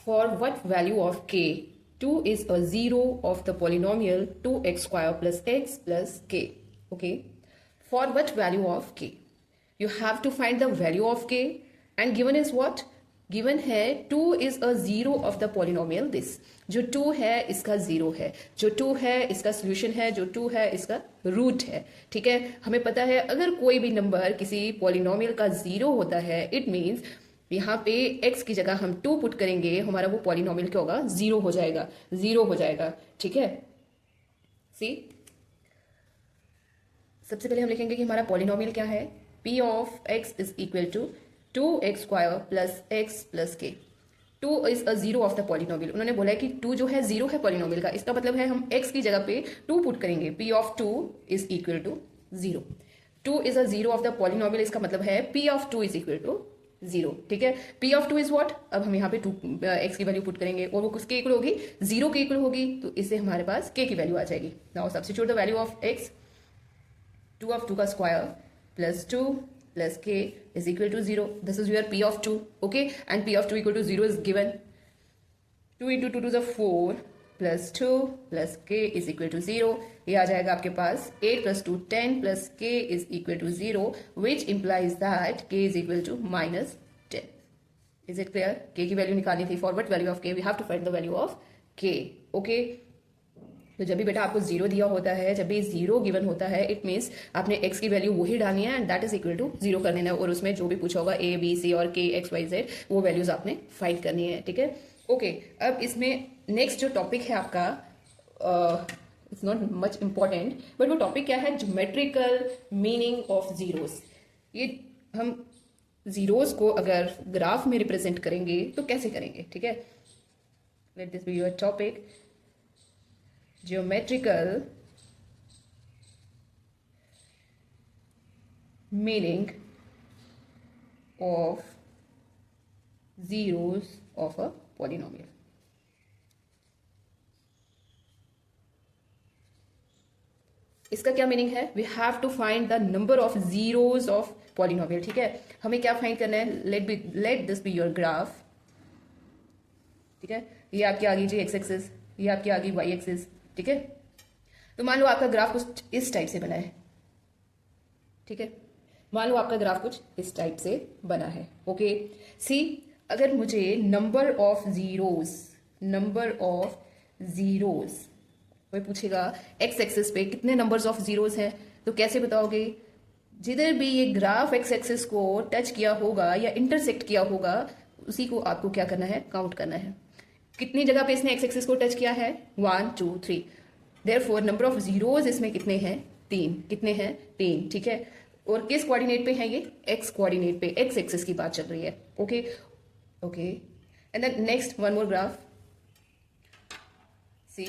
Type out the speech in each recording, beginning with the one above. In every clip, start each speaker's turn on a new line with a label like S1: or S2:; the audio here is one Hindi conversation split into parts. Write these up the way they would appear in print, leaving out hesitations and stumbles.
S1: For what value of k 2 is a zero of the polynomial 2x square plus x plus k. Okay, for what value of k you have to find the value of k, and given is what, given है 2 is a zero of the polynomial this, जो 2 है इसका 0 है, जो 2 है इसका solution है, जो 2 है इसका रूट है. ठीक है, हमें पता है अगर कोई भी नंबर किसी पॉलिनोमियल का 0 होता है, इट मीन्स यहाँ पे x की जगह हम 2 पुट करेंगे, हमारा वो पॉलिनोमियल क्या होगा, 0 हो जाएगा, 0 हो जाएगा. ठीक है, सी सबसे पहले हम लिखेंगे कि हमारा पॉलिनोमियल क्या है, p of x is equal to 2x square plus x plus k. 2 is a zero of the polynomial. उन्होंने बोला है कि 2 जो है 0 है पॉलिनोमियल का, इसका मतलब है हम x की जगह पे 2 पुट करेंगे, p of 2 is equal to 0. 2 is a zero of the polynomial, इसका मतलब है p of 2 is equal to 0. ठीक है, p ऑफ 2 इज व्हाट, अब हम यहाँ पे 2 x की वैल्यू पुट करेंगे और वो किसके इक्वल होगी, 0 के इक्वल होगी, तो इससे हमारे पास k की वैल्यू आ जाएगी. Now substitute the value of x, 2 of 2 का square plus 2 plus k is equal to 0. This is your p of 2. Okay, and p of 2 equal to 0 is given. 2 into 2 to the 4 plus 2 plus k is equal to 0. ये आ जाएगा आपके पास 8 plus 2 10 plus k is equal to 0, which implies that k is equal to minus 10. Is it clear? k की वैल्यू निकालनी थी. For what value of k we have to find the value of k. Okay. तो जब भी बेटा आपको 0 दिया होता है, जब भी 0 गिवन होता है, इट मीन्स आपने x की वैल्यू वही डालनी है and that is equal to 0 कर देना है, और उसमें जो भी पूछा होगा a b c और k x y z वो वैल्यूज आपने फाइंड करनी है. ठीक है, ओके. अब इसमें नेक्स्ट जो टॉपिक है आपका, it's not much important, but वो टॉपिक क्या है, ज्योमेट्रिकल मीनिंग ऑफ जीरोस. ये हम जीरोस को अगर ग्राफ में रिप्रेजेंट करेंगे तो कैसे करेंगे. ठीक है, let this be your topic, geometrical meaning of zeros of a polynomial. इसका क्या मीनिंग है, we have to find the number of zeros of polynomial. ठीक है, हमें क्या फाइंड करना है, let this be your graph. ठीक है, ये आपकी आ गई जी एक्स एक्सिस, ये आपकी आ गई वाई एक्सिस. ठीक है, तो मान लो आपका ग्राफ कुछ इस टाइप से बना है. ठीक है, मान लो आपका ग्राफ कुछ इस टाइप से बना है. ओके, सी अगर मुझे नंबर ऑफ जीरोस कोई पूछेगा एक्स एक्सिस पे कितने नंबर्स ऑफ जीरोस हैं, तो कैसे बताओगे, जिधर भी ये ग्राफ एक्स एक्सिस को टच किया होगा या इंटरसेक्ट किया होगा उसी को आपको क्या करना है, काउंट करना है. कितनी जगह पे इसने एक्स एक्सिस को टच किया है, 1 2 3. देयरफॉर नंबर ऑफ जीरोस इसमें कितने हैं, 3. कितने हैं, 3. ठीक है, और किस कोऑर्डिनेट पे है ये, एक्स कोऑर्डिनेट पे, एक्स एक्सिस की बात चल रही है. Okay okay, and then next one more graph. See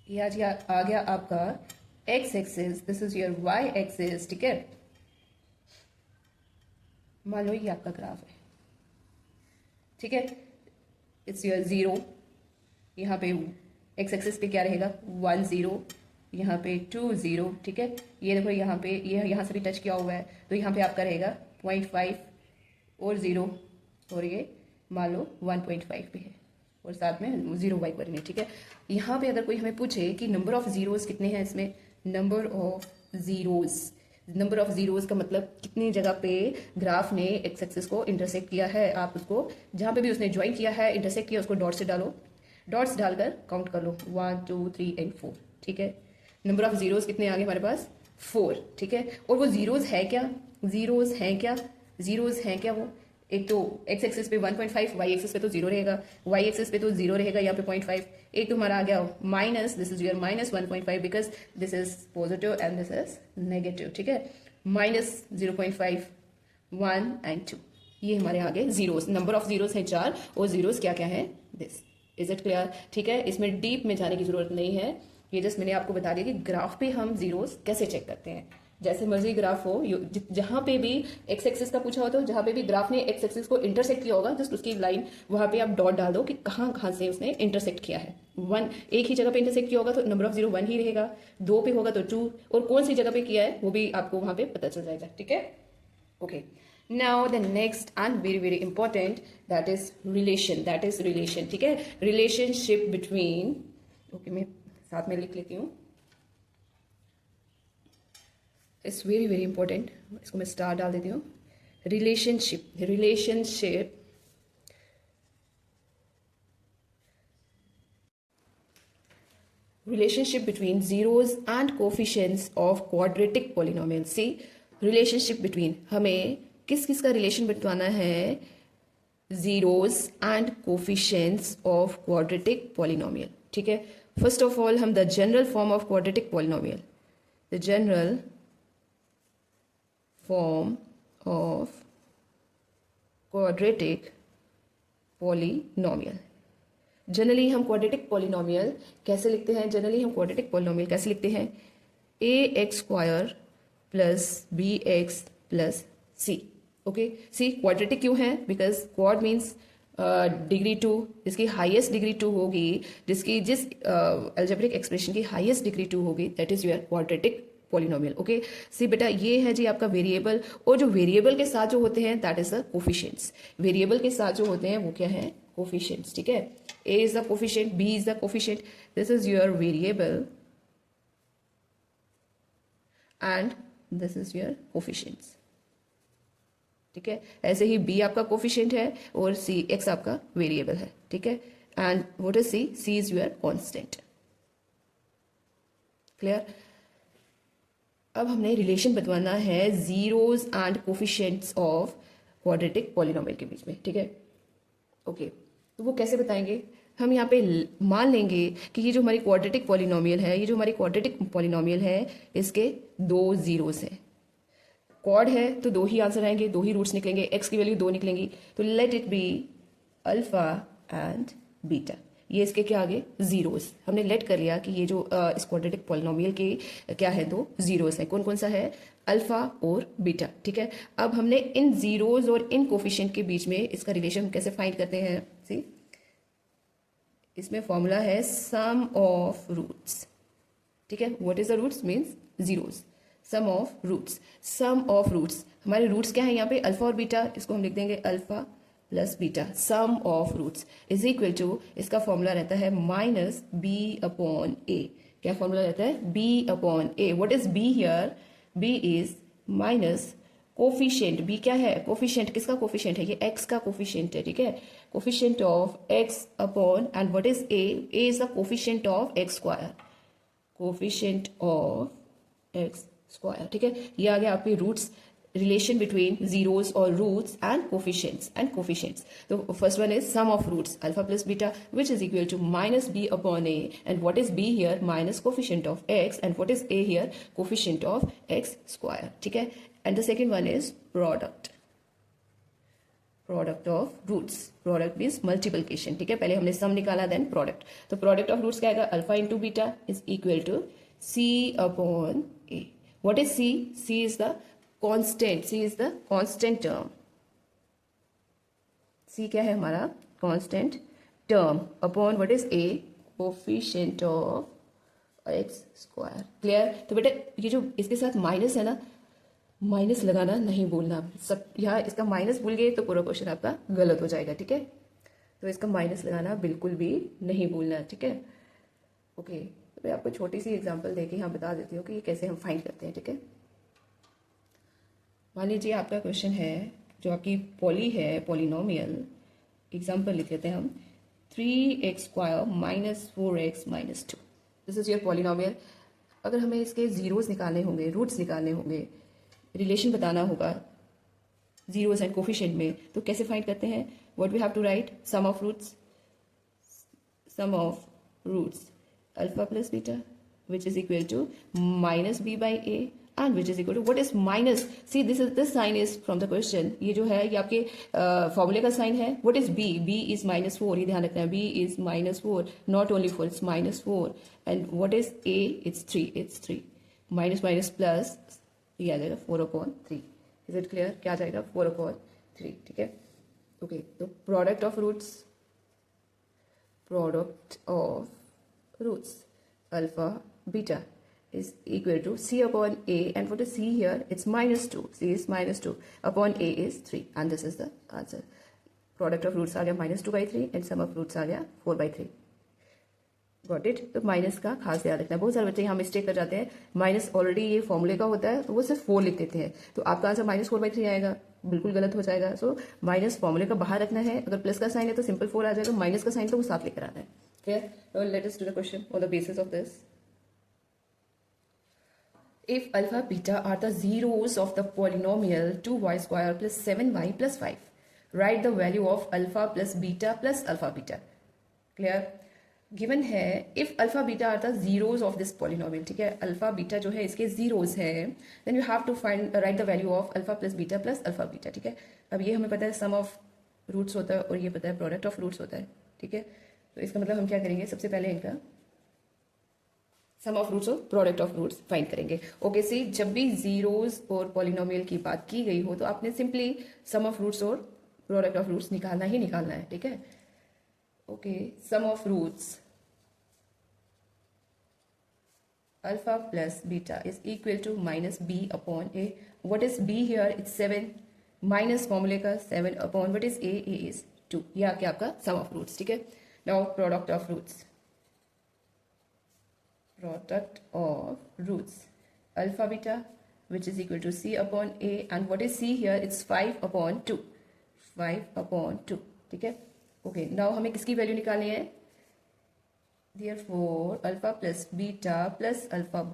S1: ये आज आ गया आपका x axis, this is your y axis. ठीक है, मान लो ये आपका ग्राफ है. ठीक है, इट्स योर 0, यहाँ पे एक्स एक्सिस पे क्या रहेगा, 1 0, यहाँ पे 2 0. ठीक है, ये देखो यहाँ पे ये यहाँ से भी टच किया हुआ है, तो यहाँ पे आपका रहेगा 0.5 और 0, और ये मान लो 1.5 पे है और साथ में 0 वाई कोऑर्डिनेट. ठीक है, यहाँ पे अगर कोई हमें पूछे कि नंबर ऑफ जीरोस कितने हैं इसमें, नंबर ऑफ जीरोस का मतलब कितनी जगह पे ग्राफ ने एक्स एक्सिस को इंटरसेक्ट किया है. आप उसको जहाँ पे भी उसने ज्वाइन किया है, इंटरसेक्ट किया, उसको डॉट से डालो, डॉट्स डालकर काउंट कर लो, 1 2 3 एंड 4. ठीक है, नंबर ऑफ जीरोस कितने आ गए हमारे पास, 4. ठीक है, और वो जीरोस है क्या, जीरोस हैं क्या वो, एक तो एक्स एक्सिस पे 1.5, वाई एक्सिस पे तो 0 रहेगा, वाई एक्सिस पे तो 0 रहेगा, यहाँ पे 0.5. एक तो हमारा आ गया minus, this is your minus 1.5 because this is positive and this is negative. ठीक है, माइनस 0.5 1 एंड 2, ये हमारे आगे जीरोस, नंबर ऑफ जीरोस हैं 4 और जीरोस क्या क्या है, दिस. Is it clear. ठीक है, इसमें डीप में जाने की जरूरत नहीं है, ये जस्ट मैंने आपको बता दिया कि ग्राफ पे हम जीरोस कैसे चेक करते हैं. जैसे मर्जी ग्राफ हो, जहां पे भी एक्स एक्सिस का पूछा हो तो जहां पे भी ग्राफ ने एक्स एक्सिस को इंटरसेक्ट किया होगा, जस्ट उसकी लाइन वहां पे आप डॉट डाल दो कि कहाँ कहाँ से उसने इंटरसेक्ट किया है. 1 एक ही जगह पे इंटरसेक्ट किया होगा तो नंबर ऑफ जीरो 1 ही रहेगा, 2 पे होगा तो 2, और कौन सी जगह पे किया है वो भी आपको वहां पे पता चल जाएगा. ठीक है, okay. Now the next and very very important, that is relation, ठीक है, रिलेशनशिप बिटवीन, ओके मैं साथ में लिख लेती हूँ, इट्स वेरी वेरी इंपॉर्टेंट, इसको मैं स्टार डाल देती हूँ। Relationship between zeros and coefficients of quadratic polynomial. See, relationship between, हमें किस किस का रिलेशन बतवाना है, zeros and coefficients of quadratic polynomial, ठीक है। फर्स्ट ऑफ ऑल हम the general form of quadratic polynomial, the general form of quadratic polynomial, generally हम क्वाड्रेटिक पॉलिनोमियल कैसे लिखते हैं, a x square plus b x plus c. Okay, see quadratic क्यों है, बिकॉज क्वाड मीन्स डिग्री 2, जिसकी हाईएस्ट डिग्री 2 होगी, जिस अलजेब्रिक एक्सप्रेशन की हाईएस्ट डिग्री 2 होगी, that is your quadratic polynomial. Okay, see बेटा ये है जी आपका वेरिएबल, और जो वेरिएबल के साथ जो होते हैं that is the coefficients, variable के साथ जो होते हैं वो क्या है, कोफिशिएंट्स, ठीक है। A is the coefficient, B is the coefficient, this is your variable and this is your coefficients, ठीक है। ऐसे ही B आपका कोफिशिएंट है और C X आपका वेरिएबल है, ठीक है। And what is C? C is your constant, clear. अब हमने रिलेशन बतवाना है zeros and coefficients of quadratic polynomial के बीच में, ठीक है। ओके, तो वो कैसे बताएंगे, हम यहाँ पे मान लेंगे कि ये जो हमारी क्वाड्रेटिक पॉलिनोमियल है, इसके 2 जीरोस हैं, क्वाड है तो 2 ही आंसर आएंगे, 2 ही रूट्स निकलेंगे, एक्स की वैल्यू 2 निकलेंगी, तो let it be alpha and beta, ये इसके क्या आगे जीरोस, हमने लेट कर लिया कि ये जो इस क्वाड्रेटिक पॉलिनोमियल के क्या है, 2 जीरोस है, कौन कौन सा है, अल्फा और बीटा, ठीक है। अब हमने इन जीरोस और इन कोफिशिएंट के बीच में इसका रिलेशन कैसे फाइंड करते हैं, सी इसमें फॉर्मूला है सम ऑफ रूट्स, ठीक है। What is the roots means zeros, sum of roots, हमारे रूट्स क्या है यहाँ पे, अल्फा और बीटा, इसको हम लिख देंगे alpha plus beta, sum of roots is equal to, इसका फॉर्मूला रहता है माइनस बी अपॉन ए, क्या फॉर्मूला रहता है, B upon A. What is B here, B is minus coefficient, B क्या है, कोफिशिएंट, किसका कोफिशिएंट है, ये एक्स का कोफिशिएंट है, ठीक है, coefficient of x upon, and what is A is the coefficient of x square, coefficient of x square, ठीक है। ये आ गया आपके रूट्स, रिलेशन बिटवीन जीरोस और रूट्स एंड कोफिशिएंट्स। तो first one is sum of roots alpha plus beta which is equal to minus B upon A, and what is B here, minus coefficient of x, and what is A here, coefficient of x square, ठीक है। And the second one is product of roots, product means multiplication, ठीक है, पहले हमने सम निकाला देन प्रोडक्ट, तो प्रोडक्ट ऑफ रूट्स क्या आएगा, alpha into beta is equal to c upon A. What is c, c is the constant term, c क्या है हमारा, constant term, upon what is a, coefficient of x square, clear. तो बेटा ये जो इसके साथ माइनस है ना, माइनस लगाना नहीं भूलना, सब यहाँ इसका माइनस भूल गए तो पूरा क्वेश्चन आपका गलत हो जाएगा, ठीक है। तो इसका माइनस लगाना बिल्कुल भी नहीं भूलना, ठीक है। ओके, तो मैं आपको छोटी सी एग्जांपल देके यहाँ बता देती हूँ कि ये कैसे हम फाइंड करते हैं, ठीक है। मान लीजिए आपका क्वेश्चन है जो आपकी पॉलिनोमियल, एग्जाम्पल लिख लेते हैं हम, 3x square minus 4x minus 2, this is your polynomial. अगर हमें इसके जीरोस निकालने होंगे, रूट्स निकालने होंगे, रिलेशन बताना होगा जीरोस एंड कोफिशिएंट में, तो कैसे फाइंड करते हैं, what we have to write, sum of roots alpha plus beta which is equal to minus B by A, and which is equal to, what is minus, see this sign is from the question, ये जो है ये आपके फॉर्मूले का साइन है। what is b, b is minus 4, ये ध्यान रखना है, b is minus 4, not only 4, it's minus 4, and what is a, it's 3, minus minus plus, ये आ जाएगा 4/3, is it clear, क्या आ जाएगा 4/3, ठीक है। ओके, तो product of roots alpha beta is equal to c upon a, and what is c here? It's minus 2. c is minus 2 upon a is 3, and this is the answer. Product of roots आ गया -2/3 and sum of roots आ गया 4/3. Got it. तो माइनस का खास ध्यान रखना है. बहुत सारे बच्चे यहाँ मिस्टेक कर जाते हैं. माइनस ऑलरेडी ये फॉर्मूले का होता है तो वो सिर्फ 4 लिख देते हैं, तो आपका आंसर -4/3 आएगा. बिल्कुल गलत हो जाएगा. सो माइनस फॉर्मूले का बाहर रखना है. अगर प्लस का साइन है तो सिंपल 4 आ जाएगा, माइनस का साइन तो वो साथ लेकर आना है. Clear? Now let us do the question on the basis of this. If alpha beta are the zeros of the polynomial 2y square plus 7y plus 5, write the value of alpha plus alpha beta. Clear? Given है if alpha beta are the zeros of this polynomial. ठीक है, अल्फा बीटा जो है इसके जीरोज है, then you have to find right the value of alpha beta alpha beta. ठीक है, अब ये हमें पता है सम ऑफ रूट्स होता है और ये पता है प्रोडक्ट ऑफ रूट्स होता है. ठीक है, तो इसका मतलब हम क्या करेंगे, सबसे पहले इनका सम ऑफ रूट्स और प्रोडक्ट ऑफ रूट्स फाइंड करेंगे. ओके सी, जब भी जीरोज और पॉलिनोमियल की बात की गई हो तो आपने सिंपली सम ऑफ रूट्स और प्रोडक्ट ऑफ रूट्स निकालना ही निकालना है. ठीक है, okay, sum of roots alpha plus beta is equal to minus b upon a. What is b here? It's 7 minus formula का 7 upon what is a is 2. ये आके आपका sum of roots. ठीक है, now product of roots alpha beta which is equal to c upon a, and what is c here? It's 5 upon 2. ठीक है. ओके, नाउ हमें किसकी वैल्यू निकालनी है? Therefore alpha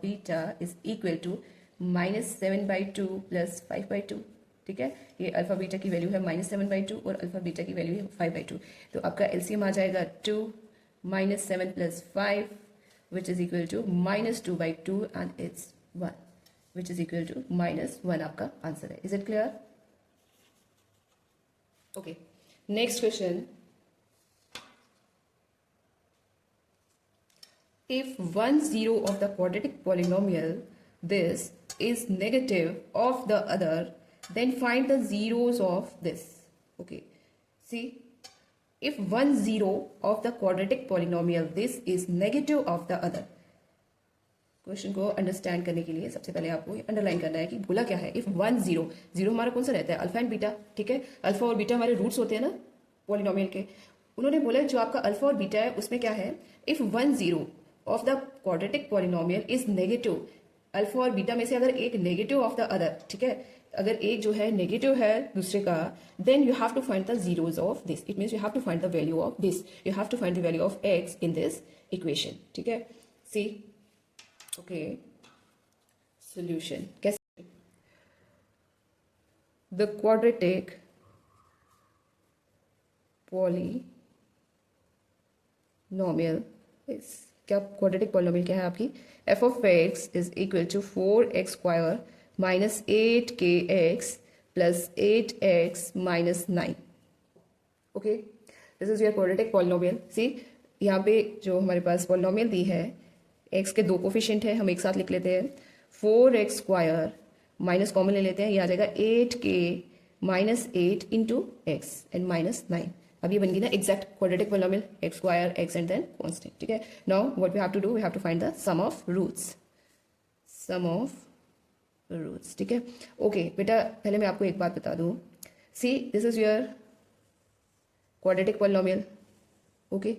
S1: beta is equal to -7/2 plus 5/2. ठीक है, ये अल्फा बीटा की वैल्यू है -7/2 और अल्फा बीटा की वैल्यू है 5/2. तो आपका एलसीएम आ जाएगा 2 -7 plus 5 which is equal to -2/2 and it's 1 which is equal to -1. आपका आंसर है. Is it clear? Okay, next question. If one zero of the quadratic polynomial this is negative of the other, then find the zeros of this. Okay, see, if one zero of the quadratic polynomial this is negative of the other. Question को अंडरस्टैंड करने के लिए सबसे पहले आपको अंडरलाइन करना है कि बोला क्या है. इफ 1 0 जीरो हमारा कौन सा रहता है? Alpha and beta. ठीक है, अल्फा और बीटा हमारे रूट्स होते हैं ना पॉलिनोमियल के. उन्होंने बोला जो आपका अल्फा और बीटा है उसमें क्या है, if 1 0 of the quadratic polynomial is negative. Alpha और बीटा में से अगर एक नेगेटिव ऑफ द अदर, ठीक है, अगर एक जो है नेगेटिव है दूसरे का, then you have to find the zeros of this. It means you have to find the value of this. You have to find the value of x in this equation. ठीक है, सी. ओके, सोल्यूशन कैसे? द क्वाड्रेटिक पॉलिनोमियल इज, क्या क्वाड्रेटिक पॉलिनोमियल क्या है आपकी? f of x is equal to 4x square minus 8kx plus 8x minus 9. Okay, this is your quadratic polynomial. सी, यहाँ पे जो हमारे पास पॉलिनोमियल दी है, x के 2 कोफिशिएंट है, हम एक साथ लिख लेते हैं. 4x स्क्वायर माइनस कॉमन ले लेते हैं, ये आ जाएगा 8k minus 8 into x and minus 9. अब ये बन गई ना exact quadratic polynomial, x square x and then constant. ठीक है, now what we have to do, we have to find the sum of roots. ठीक है. ओके बेटा, पहले मैं आपको एक बात बता दूं. See, this is your quadratic polynomial. Okay,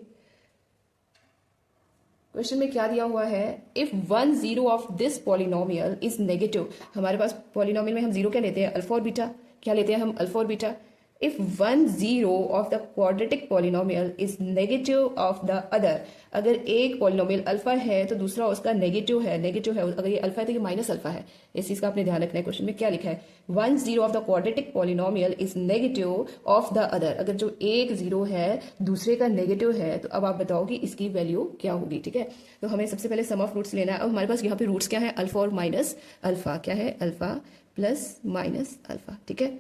S1: question में क्या दिया हुआ है? If 1 0 of this polynomial is negative. हमारे पास पॉलिनोमियल में हम जीरो क्या लेते हैं? अल्फा और बीटा. क्या लेते हैं हम? अल्फा और beta. If 1 0 of the quadratic polynomial is negative of the other, अगर एक पॉलिनोमियल अल्फा है तो दूसरा उसका नेगेटिव है. अगर ये अल्फा है तो ये माइनस अल्फा है. इस चीज का आपने ध्यान रखना है. क्वेश्चन में क्या लिखा है? 1 0 of the quadratic polynomial is negative of the other. अगर जो एक जीरो है दूसरे का नेगेटिव है तो अब आप बताओ कि इसकी वैल्यू क्या होगी. ठीक है, तो हमें सबसे पहले सम ऑफ रूट्स लेना है. अब हमारे पास यहाँ पे रूट्स क्या है? अल्फा और माइनस अल्फा. क्या है? Alpha plus minus alpha. ठीक है,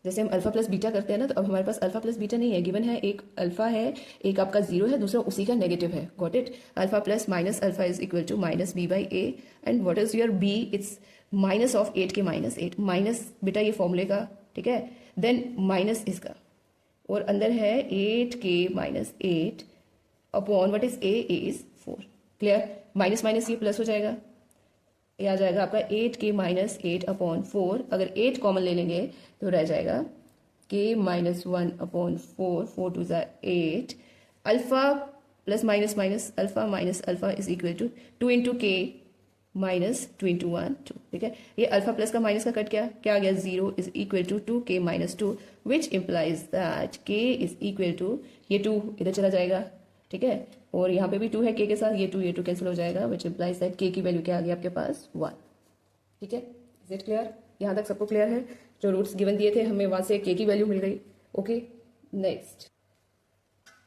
S1: जैसे हम अल्फा प्लस बीटा करते हैं ना, तो अब हमारे पास अल्फा प्लस बीटा नहीं है, गिवन है एक अल्फा है, एक आपका जीरो है, दूसरा उसी का नेगेटिव है. Got it? Alpha plus minus alpha is equal to minus B by A. And what is your B? It's minus of 8 k minus 8. Minus बेटा ये फॉर्मूले का. ठीक है, देन माइनस इसका, और अंदर है 8k minus 8 upon what is A is 4. Clear? Minus minus ये प्लस हो जाएगा ये आ जाएगा आपका 8k माइनस 8/4। अगर 8 कॉमन ले लेंगे तो रह जाएगा k minus 1/4, 4 to the 8। Alpha plus minus minus alpha minus alpha is equal to 2 into k minus 2 into 1 2। ठीक है, ये अल्फा प्लस का माइनस का कट क्या आ गया 0 is equal to 2k minus 2, which implies that k is equal to ये 2 इधर चला जाएगा। ठीक है, और यहाँ पे भी 2 है k के साथ, ये 2 कैंसिल हो जाएगा, विच इम्प्लाइज दैट k की वैल्यू क्या आ गई आपके पास 1। ठीक है, इज इट क्लियर? यहाँ तक सबको क्लियर है? जो रूट्स गिवन दिए थे हमें वहां से k की वैल्यू मिल गई। ओके, नेक्स्ट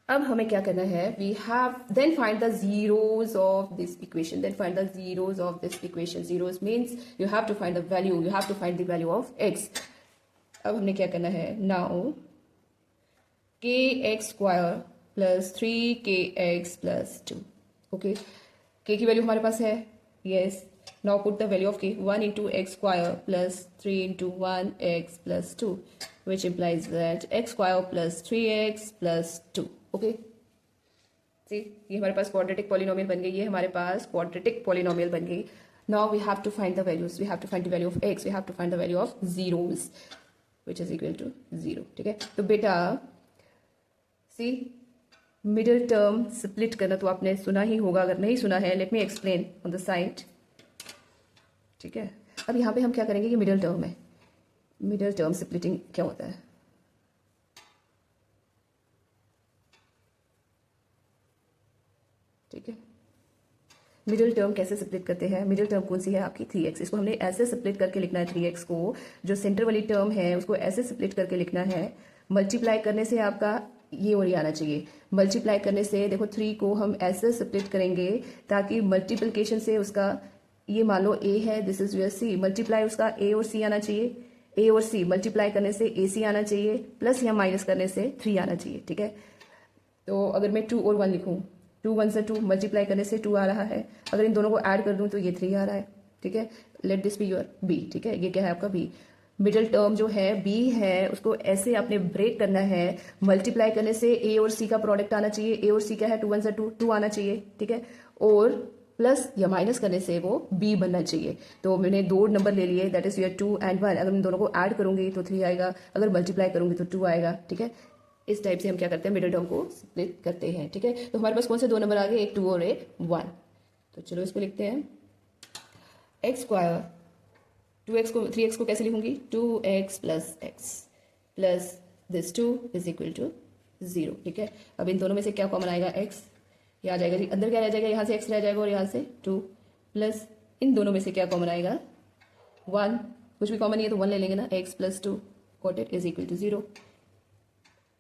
S1: अब हमें क्या करना है, we have then find the zeros of this equation, then find the zeros of this equation. Zeros means you have to find the value, you have to find the value of x। अब हमने क्या करना है, now kx² plus 3kx plus 2। Okay, k की वैल्यू हमारे पास है, yes. Now put the value of k, 1 into x² plus 3 into 1x plus 2, which implies that x² plus 3x plus 2। Okay, see ये हमारे पास क्वाड्रेटिक पॉलिनोमियल बन गई, ये हमारे पास क्वाड्रेटिक पॉलिनोमियल बन गई। Now we have to find the values, we have to find the value of x, we have to find the value of zeros which is equal to 0। ठीक है, तो बेटा सी मिडिल टर्म स्प्लिट करना तो आपने सुना ही होगा, अगर नहीं सुना है let me explain on the side. ठीक है, अब यहाँ पे हम क्या करेंगे, ये मिडिल टर्म है, मिडिल टर्म स्प्लिटिंग क्या होता है, ठीक है। मिडिल टर्म कैसे स्प्लिट करते हैं, मिडिल टर्म कौन सी है आपकी 3x, इसको हमने ऐसे स्प्लिट करके लिखना है 3x को, जो सेंटर वाली टर्म है उसको ऐसे स्प्लिट करके लिखना है। मल्टीप्लाई करने से आपका ये और ये आना चाहिए, मल्टीप्लाई करने से देखो 3 को हम ऐसे स्प्लिट करेंगे ताकि मल्टीप्लिकेशन से उसका ये मान लो a है, this is your c, multiply उसका a और c आना चाहिए, a और c मल्टीप्लाई करने से ac आना चाहिए, प्लस या माइनस करने से 3 आना चाहिए। ठीक है, तो अगर मैं 2 और 1 लिखूं, 2 1 से 2 मल्टीप्लाई करने से 2 आ रहा है, अगर इन दोनों को ऐड कर दूं तो ये 3 आ रहा है। ठीक है, let this be your b। ठीक है, ये क्या है आपका b। मिडिल टर्म जो है b है उसको ऐसे आपने ब्रेक करना है, मल्टीप्लाई करने से a और c का प्रोडक्ट आना चाहिए, a और c क्या है 2 1 से 2 2 आना चाहिए। ठीक है, और प्लस या माइनस करने से वो b बनना चाहिए। तो मैंने 2 नंबर ले लिए, दैट इज योर 2 and 1, अगर इन दोनों को ऐड करूंगी तो 3 आएगा, अगर मल्टीप्लाई करूंगी तो 2 आएगा। ठीक है, इस टाइप से हम क्या करते हैं, मिडिल टर्म को स्प्लिट करते हैं। ठीक है, तो हमारे पास कौन से 2 नंबर आ गए, एक 2 और एक 1। तो चलो इसको लिखते हैं, x², 2x को 3x को कैसे लिखूंगी, 2x plus x plus this 2 is equal to 0। ठीक है, अब इन दोनों में से क्या कॉमन आएगा, x, ये आ जाएगा जी, अंदर क्या रह जाएगा, यहाँ से x रह जाएगा और यहाँ से 2, प्लस इन दोनों में से क्या कॉमन आएगा 1, कुछ भी कॉमन नहीं है तो 1 ले लेंगे ना, x plus 2 got it is equal to 0।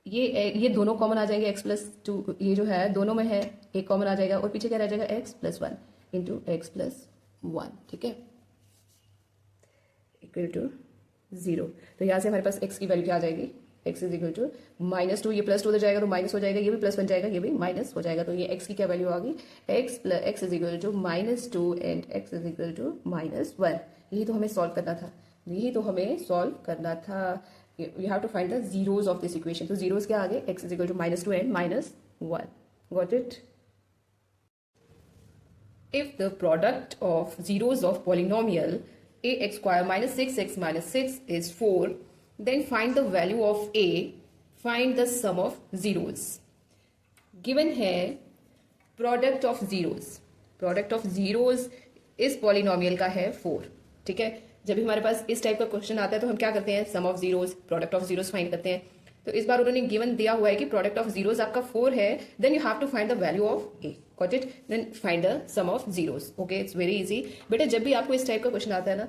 S1: ये दोनों कॉमन आ जाएंगे, x प्लस 2 ये जो है दोनों में है, एक कॉमन आ जाएगा और पीछे क्या रह जाएगा x plus 1 into x plus 1। ठीक है, इक्वल टू 0। तो यहाँ से हमारे पास x की वैल्यू क्या आ जाएगी, x इज इक्वल टू -2, ये प्लस 2 हो जाएगा तो माइनस हो जाएगा, ये भी प्लस बन जाएगा, ये भी माइनस हो जाएगा। तो ये x की क्या वैल्यू आ गई, x is equal to -2 and x is equal to -1। यही तो हमें सॉल्व करना था, यही तो हमें सॉल्व करना था। You have to find the zeros of this equation. तो जीरोज क्या आ गए, x is equal to -2 and -1। Got it? If the product of zeros of polynomial ax square minus 6x minus 6 is 4, then find the value of a, find the sum of zeros. Given है product of zeros इस polynomial का है 4। ठीक है, जब भी हमारे पास इस टाइप का क्वेश्चन आता है तो हम क्या करते हैं, sum of zeros, product of zeros find करते हैं। तो इस बार उन्होंने गिवन दिया हुआ है कि प्रोडक्ट ऑफ जीरोज आपका 4 है, then you have to find the value of a, got it, then find the sum of zeros. Okay, it's very easy बेटा। जब भी आपको इस टाइप का क्वेश्चन आता है ना,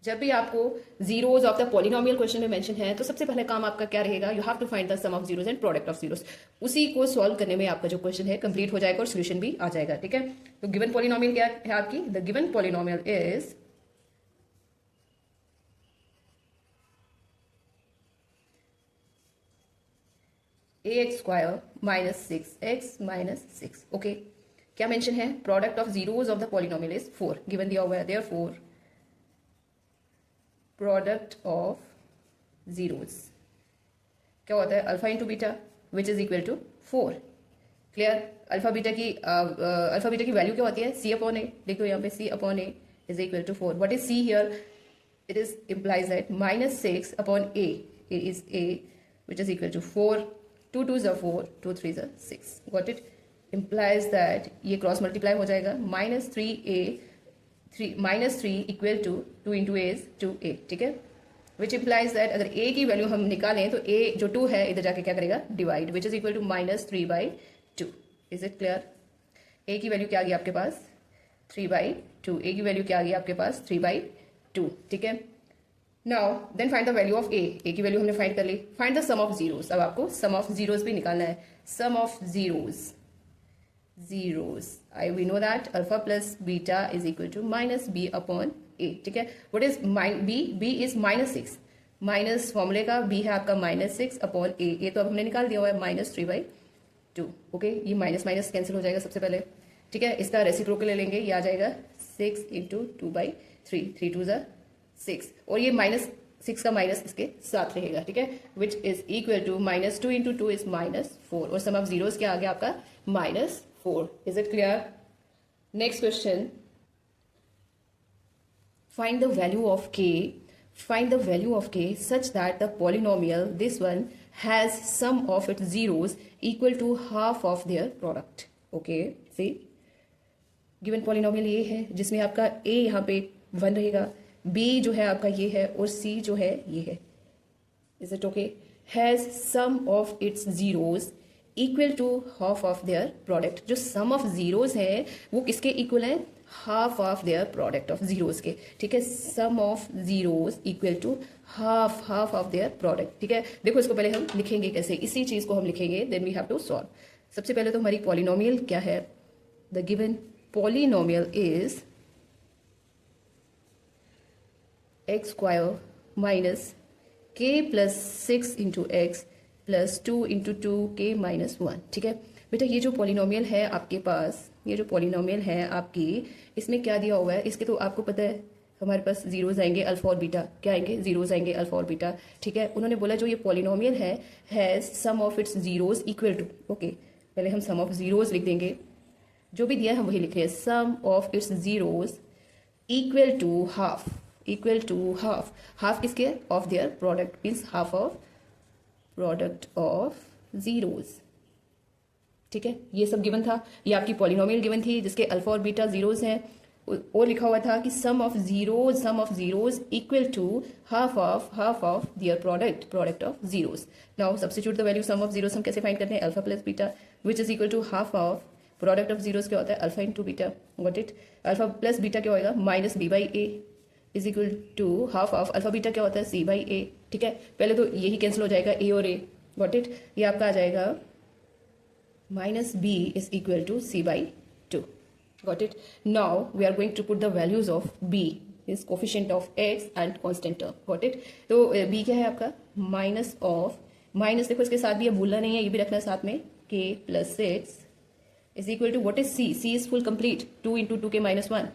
S1: जब भी आपको zeros of the polynomial question में मेंशन है, तो सबसे पहले काम आपका क्या रहेगा, you have to find the sum of zeros and product of zeros. उसी को सॉल्व करने में आपका जो क्वेश्चन है कंप्लीट हो जाएगा और सोल्यूशन भी आ जाएगा। ठीक है, तो गिवन पॉलिनोमियल क्या है आपकी, the given polynomial is ax square minus 6x minus 6। Okay, क्या मेंशन है, product of zeros of the polynomial is 4 given दिया हुआ है, देयरफॉर प्रोडक्ट ऑफ जीरोज क्या होता है, alpha into beta which is equal to 4। Clear? Alpha beta की वैल्यू क्या होती है, c अपॉन ए, देखो यहाँ पे c upon A is equal to 4. What is C here? It is implies that minus 6 upon A. A is A, which is equal to 4. 2 2s are 4, 2 3s are 6. Got it? Implies that ये क्रॉस मल्टीप्लाई हो जाएगा, minus 3 equal to 2 into a is 2a. ठीक है, विच इम्प्लाइज दैट अगर a की वैल्यू हम निकालें तो a जो 2 है इधर जाके क्या करेगा, divide, which is equal to minus 3/2. Is it clear? a की वैल्यू क्या आ गई आपके पास, 3/2. a की वैल्यू क्या आ गई आपके पास, 3/2. ठीक है, now then find the value of a. की वैल्यू हमने फाइंड कर ली. Find the sum of zeros. अब आपको सम ऑफ जीरोस भी निकालना है. Sum of zeros. We know that alpha plus beta is equal to minus b upon a. ठीक है, what is b is minus 6. Minus फॉर्मूले का b है आपका minus 6 upon a. ये तो अब हमने निकाल दिया हुआ है माइनस 3/2. ओके, ये माइनस माइनस कैंसिल हो जाएगा सबसे पहले. ठीक है, इसका रेसिप्रोकल ले लेंगे, ये आ जाएगा 6 इंटू 2/3. 3 2s are 6 और ये माइनस 6 का माइनस इसके साथ रहेगा. ठीक है, which is equal to minus 2 into 2 is -4 और सम ऑफ जीरोस क्या आ गया आपका, -4. Is it clear? Next question. Find the value of k. Find the value of k such that the polynomial, this one, has sum of its zeros equal to half of their product. Okay, see? Given polynomial ये है जिसमें आपका a यहाँ पे 1 रहेगा, b जो है आपका ये है और c जो है ये है. Is it okay? Has sum of its zeros equal to half of their product. जो सम ऑफ जीरोस है वो किसके इक्वल है, half of their product of zeros के. ठीक है, sum of zeros equal to half of their product. ठीक है, देखो इसको पहले हम लिखेंगे कैसे, इसी चीज को हम लिखेंगे, then we have to solve. सबसे पहले तो हमारी पॉलिनोमियल क्या है, the given polynomial is x square minus k plus 6 into x plus 2 into 2k minus 1. ठीक है बेटा, ये जो पॉलिनोमियल है आपके पास, ये जो पॉलिनोमियल है आपकी, इसमें क्या दिया हुआ है, इसके तो आपको पता है हमारे पास जीरोज आएंगे अल्फा और बीटा. क्या आएंगे, जीरोज आएंगे अल्फा और बीटा. ठीक है, उन्होंने बोला जो ये पॉलिनोमियल है has sum of its zeros equal to. Okay, पहले हम सम ऑफ जीरोज लिख देंगे, जो भी दिया है हम वही लिख रहे हैं. Sum of its zeros equal to half. Equal to half. Half किसके, of their product, means half of product of zeros. ठीक है, ये सब गिवन था. ये आपकी पॉलिनोमियल गिवन थी जिसके अल्फा और बीटा जीरोस हैं, और लिखा हुआ था कि sum of zeros equal to half of their product of zeros. Now substitute the value sum of zeros. हम कैसे फाइंड करते हैं, alpha plus beta which is equal to half of product of zeros. क्या होता है, alpha into beta. Got it. Alpha plus beta क्या होगा, minus b/a is equal to half of alpha beta क्या होता है, c/a. ठीक है, पहले तो यही कैंसिल हो जाएगा, a और a. Got it. ये आपका आ जाएगा minus b is equal to c/2. Got it. Now we are going to put the values of b is coefficient of x and constant term. Got it. तो b क्या है आपका, माइनस ऑफ, माइनस देखो इसके साथ भी ये भूलना नहीं है, ये भी रखना है साथ में, k plus 6 is equal to what is c. c is full complete, 2 into 2k minus 1,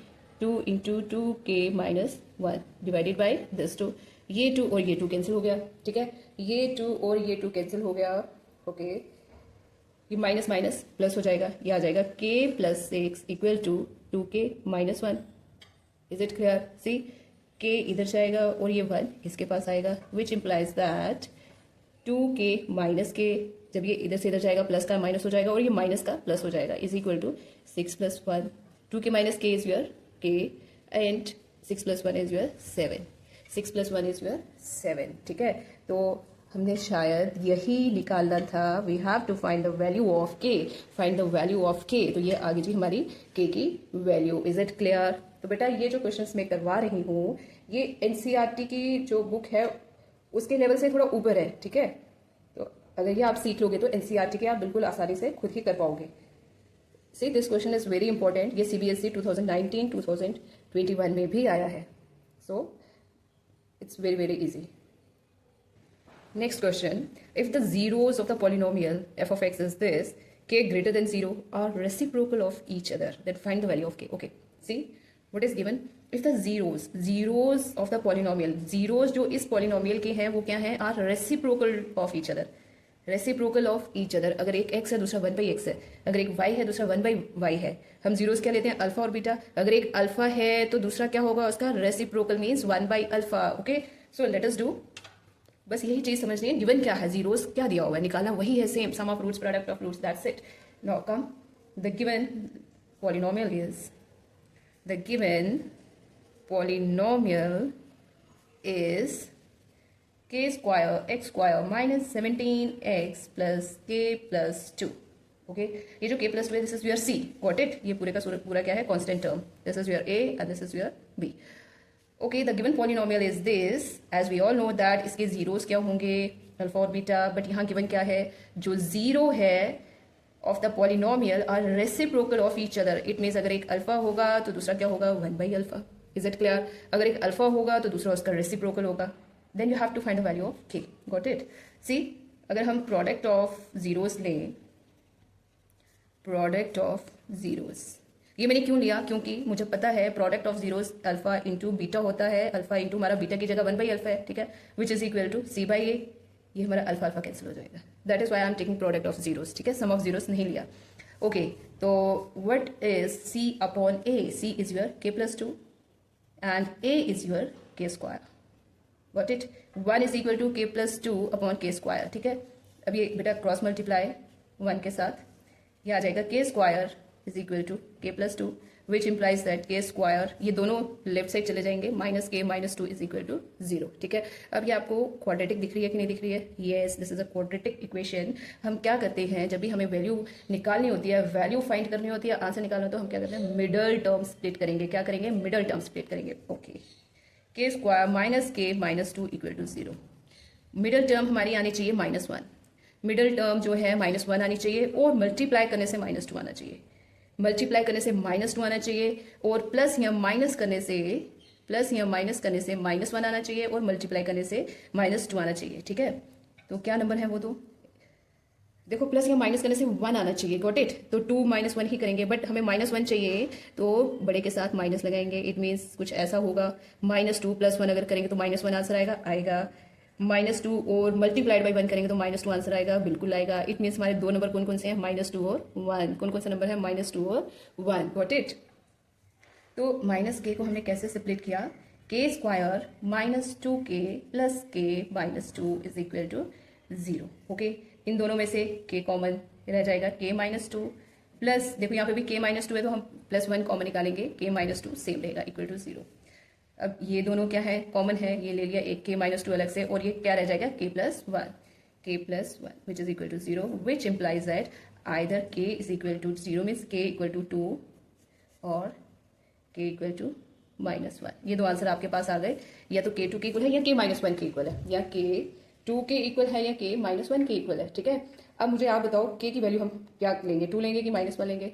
S1: 2 into 2k minus 1 divided by this 2. ये 2 और ये 2 कैंसिल हो गया. ठीक है, ये 2 और ये 2 कैंसिल हो गया. ओके, ये माइनस माइनस प्लस हो जाएगा, ये आ जाएगा k plus 6 equal to 2k minus 1. Is it clear? See, k इधर जाएगा और ये 1 इसके पास आएगा, which implies that 2k minus k, जब ये इधर से इधर जाएगा प्लस का माइनस हो जाएगा और ये माइनस का प्लस हो जाएगा, is equal to 6 plus 1. 2k minus k is your k and 6 plus 1 is your 7. 6 plus 1 is your 7. ठीक है, तो हमने शायद यही निकालना था. We have to find the value of k. Find the value of k. तो ये आ गई जी हमारी k की वैल्यू. Is it clear? तो बेटा ये जो क्वेश्चंस मैं करवा रही हूँ ये एनसीईआरटी की जो बुक है उसके लेवल से थोड़ा ऊपर है. ठीक है, तो अगर ये आप सीख लोगे तो एनसीईआरटी के आप बिल्कुल आसानी से खुद ही कर पाओगे. See, this question is very important. ये सीबीएसई 2019-2021 में भी आया है. So it's very very easy. Next question. If the zeros of the polynomial f of x is this, k greater than 0 are reciprocal of each other, then find the value of k. Okay, see what is given. If the zeros of the polynomial, zeros जो इस polynomial के हैं वो क्या हैं, are reciprocal of each other. Reciprocal of each other. अगर एक x है दूसरा 1/x है, अगर एक y है दूसरा 1/y है, हम जीरोस क्या लेते हैं, अल्फा और बीटा। अगर एक अल्फा है तो दूसरा क्या होगा उसका, रेसिप्रोकल मीन्स 1/अल्फा। Okay, so let us do, बस यही चीज समझनी है। गिवन क्या है, जीरोस क्या दिया हुआ है, निकालना वही है, same sum of roots product of roots, that's it. Now come, the given polynomial is, the given polynomial is k square x square minus 17x plus k plus 2। Okay, ये जो k plus 2 है, this is your c, got it. ये पूरे का पूरा क्या है, constant term, this is your a and this is your b। Okay, the given polynomial is this, as we all know that इसके जीरोस क्या होंगे, अल्फा और बीटा। बट यहाँ गिवन क्या है, जो जीरो है of the polynomial are reciprocal of each other. It means अगर एक अल्फा होगा तो दूसरा क्या होगा, 1/अल्फा। Is it clear? अगर एक अल्फा होगा तो दूसरा उसका रेसिप्रोकल होगा। Then you have to find the value of k, got it. See, अगर हम प्रोडक्ट ऑफ जीरोस लें, प्रोडक्ट ऑफ जीरोस, ये मैंने क्यों लिया, क्योंकि मुझे पता है product of zeros alpha into beta होता है। अल्फा इंटू हमारा बीटा की जगह 1/अल्फा है, ठीक है, which is equal to c/a। ये हमारा अल्फा अल्फा कैंसिल हो जाएगा, that is why I am taking product of zeros, ठीक है, सम ऑफ जीरोस नहीं लिया। ओके, तो what is c upon a? c is your k plus 2 and a is your k square, got it. 1 is equal to k plus 2 upon k square, ठीक है। अब ये बेटा क्रॉस मल्टीप्लाई 1 के साथ, ये आ जाएगा k square is equal to k plus 2, which implies that k square, ये दोनों लेफ्ट साइड चले जाएंगे, minus k minus 2 is equal to 0, ठीक है। अब ये आपको क्वाड्रेटिक दिख रही है कि नहीं दिख रही है? Yes, this is a quadratic equation. हम क्या करते हैं, जब भी हमें वैल्यू निकालनी होती है, वैल्यू फाइंड करनी होती है, आंसर निकालना, तो हम क्या करते हैं, मिडल टर्म स्प्लिट करेंगे। क्या करेंगे, मिडल टर्म स्प्लिट करेंगे। Okay, k square minus k minus 2 equal to 0। Middle term हमारी आनी चाहिए -1, मिडल टर्म जो है -1 आनी चाहिए, और मल्टीप्लाई करने से -2 आना चाहिए, मल्टीप्लाई करने से -2 आना चाहिए, और प्लस या माइनस करने से -1 आना चाहिए, और मल्टीप्लाई करने से -2 आना चाहिए, ठीक है। तो क्या नंबर है वो, तो देखो प्लस या माइनस करने से 1 आना चाहिए, गॉट इट। तो 2 - 1 ही करेंगे, बट हमें -1 चाहिए तो बड़े के साथ माइनस लगाएंगे। इट मीन्स कुछ ऐसा होगा, -2 + 1 अगर करेंगे तो -1 आंसर आएगा। -2 और मल्टीप्लाइड बाई 1 करेंगे तो -2 आंसर आएगा, बिल्कुल आएगा। इट मीन्स हमारे दो नंबर कौन कौन से हैं, -2 और 1। कौन कौन सा नंबर है, -2 और 1, गॉट इट। तो -k को हमने कैसे स्प्लिट किया, k square -2k plus k -2 is equal to 0। Okay, इन दोनों में से k कॉमन रह जाएगा, k -2 प्लस, देखो यहाँ पे भी k -2 है तो हम +1 कॉमन निकालेंगे, k -2 सेम रहेगा, इक्वल टू 0। अब ये दोनों क्या है, कॉमन है, ये ले लिया एक k -2 अलग से, और ये क्या रह जाएगा, k + 1 which is equal to 0, which implies that either k is equal to 0 means k equal to 2 और k इक्वल टू -1। ये दो आंसर आपके पास आ गए, या तो k 2 के इक्वल है या k -1 के इक्वल है, या k 2 के इक्वल है या k -1 के इक्वल है, ठीक है। अब मुझे आप बताओ k की वैल्यू हम क्या लेंगे, 2 लेंगे कि -1 लेंगे?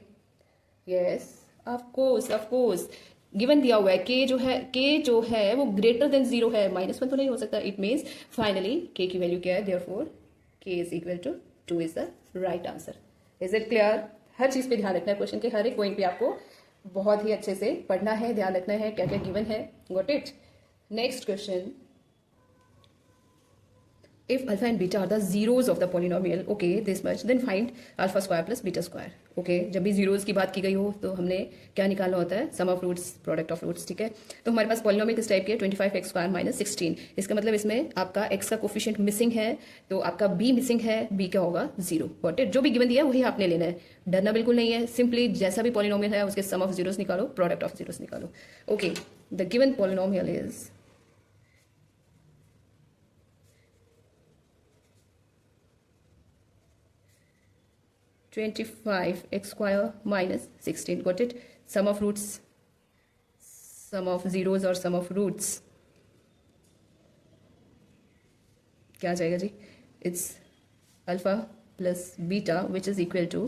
S1: यस, ऑफ कोर्स गिवन दिया हुआ है k जो है वो ग्रेटर देन 0 है, -1 तो नहीं हो सकता। इट मीन्स फाइनली k की वैल्यू क्या है, therefore k is equal to 2 is the right answer. Is it clear? हर चीज पे ध्यान रखना है, क्वेश्चन के हर एक पॉइंट पे आपको बहुत ही अच्छे से पढ़ना है, ध्यान रखना है क्या क्या गिवन है, got it. Next question, if alpha and beta are the zeros of the polynomial, okay, this much, then find alpha square plus beta square। okay, जब भी जीरोस की बात की गई हो तो हमने क्या निकालना होता है, sum of roots product of roots, ठीक है। तो हमारे पास पॉलिनोमियल किस टाइप की है, 25x² - 16। इसका मतलब इसमें आपका x का कोफिशिएंट मिसिंग है, तो आपका b मिसिंग है, b क्या होगा, 0, गॉट इट। जो भी गिवन दिया है वही आपने लेना है, डरना बिल्कुल नहीं है। सिंपली जैसा भी पॉलिनोमियल है उसके सम ऑफ जीरोस निकालो, प्रोडक्ट ऑफ जीरोस निकालो। Okay, the given polynomial is 25x² - 16, got it। sum of roots, sum of zeros और sum of roots क्या आ जाएगा जी, it's alpha plus beta which is equal to,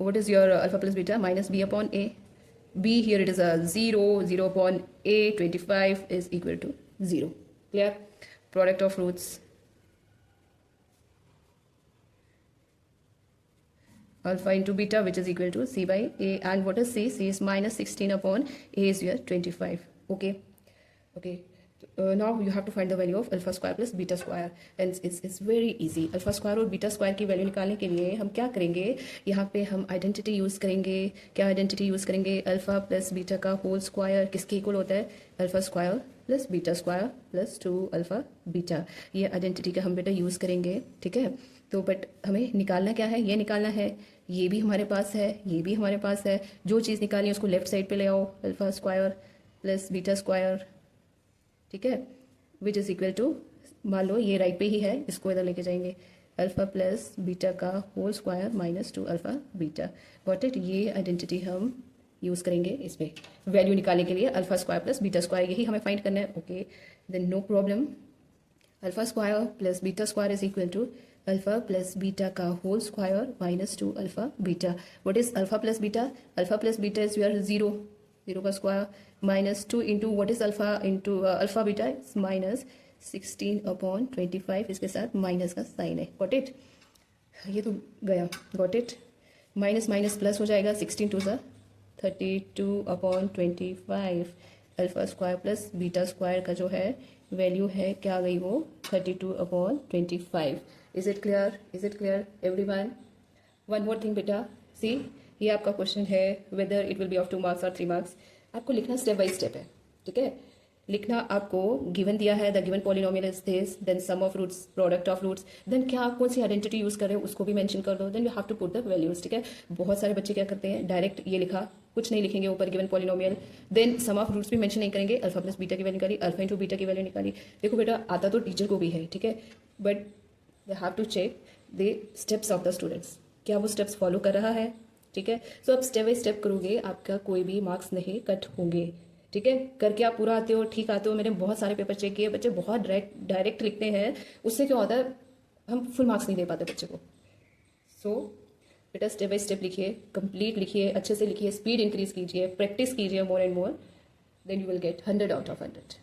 S1: what is your alpha plus beta, -b upon a, b here it is a 0 upon a, 25 is equal to 0, clear। product of roots alpha into beta which is equal to c by a, and what is c is -16 upon a is your 25। okay, now you have to find the value of alpha square plus beta square and it's very easy. Alpha square और बीटा स्क्वायर की वैल्यू निकालने के लिए हम क्या करेंगे, यहाँ पे हम आइडेंटिटी यूज़ करेंगे। क्या आइडेंटिटी यूज़ करेंगे? अल्फा प्लस बीटा का होल स्क्वायर किसके इक्वल होता है? Alpha square plus beta square plus 2 alpha beta. ये आइडेंटिटी का हम बेटा यूज़ करेंगे, ठीक है। तो बट हमें निकालना क्या है? ये निकालना है, ये भी हमारे पास है, ये भी हमारे पास है। जो चीज़ निकालनी है उसको लेफ्ट साइड पे ले आओ, alpha square plus beta square, ठीक है, विच इज़ इक्वल टू, मान लो ये राइट पे ही है, इसको इधर लेके जाएंगे, अल्फा प्लस बीटा का whole square minus 2 alpha beta. Got it? ये आइडेंटिटी हम यूज़ करेंगे इसमें वैल्यू निकालने के लिए, alpha square plus beta square, यही हमें फाइंड करना है। Okay, then no problem. Alpha square plus beta square is equal to alpha plus beta का whole square minus 2 alpha beta. What is alpha plus beta? Alpha plus beta is your zero, zero का square minus 2 into what is alpha into alpha beta is minus 16/25, इसके साथ माइनस का साइन है। Got it? ये तो गया, got it? Minus minus plus हो जाएगा, 16 टू सा 32/25। Alpha square plus beta square का जो है वैल्यू है क्या आ गई वो 32/25। Is it clear? Is it clear everyone? One more thing बेटा, सी ये आपका क्वेश्चन है whether it will be of 2 marks और 3 मार्क्स। आपको लिखना स्टेप बाय स्टेप है, ठीक है। लिखना आपको गिवन दिया है, the given polynomial is this, then sum of roots, product of roots, then क्या आप कौन सी आइडेंटिटी यूज कर रहे हो उसको भी मेंशन कर दो, then you have to put the values, ठीक है। बहुत सारे बच्चे क्या करते हैं, डायरेक्ट ये लिखा, कुछ नहीं लिखेंगे ऊपर given polynomial, then sum of roots भी मेंशन नहीं करेंगे, अल्फा प्लस बीटा की वैल्यू निकाली, अल्फा इंटू बीटा की वैल्यू निकाली। देखो बेटा, आता तो टीचर को भी है, ठीक है, but they have to check the steps of the students, क्या वो स्टेप्स फॉलो कर रहा है, ठीक है। सो आप स्टेप बाय स्टेप करोगे, आपका कोई भी मार्क्स नहीं कट होंगे, ठीक है। करके आप पूरा आते हो, ठीक आते हो। मैंने बहुत सारे पेपर चेक किए, बच्चे बहुत डायरेक्ट लिखते हैं, उससे क्या होता है, हम फुल मार्क्स नहीं दे पाते बच्चे को। सो बेटा स्टेप बाय स्टेप लिखिए, कंप्लीट लिखिए, अच्छे से लिखिए, स्पीड इंक्रीज कीजिए, प्रैक्टिस कीजिए more and more, then you will get 100 out of 100।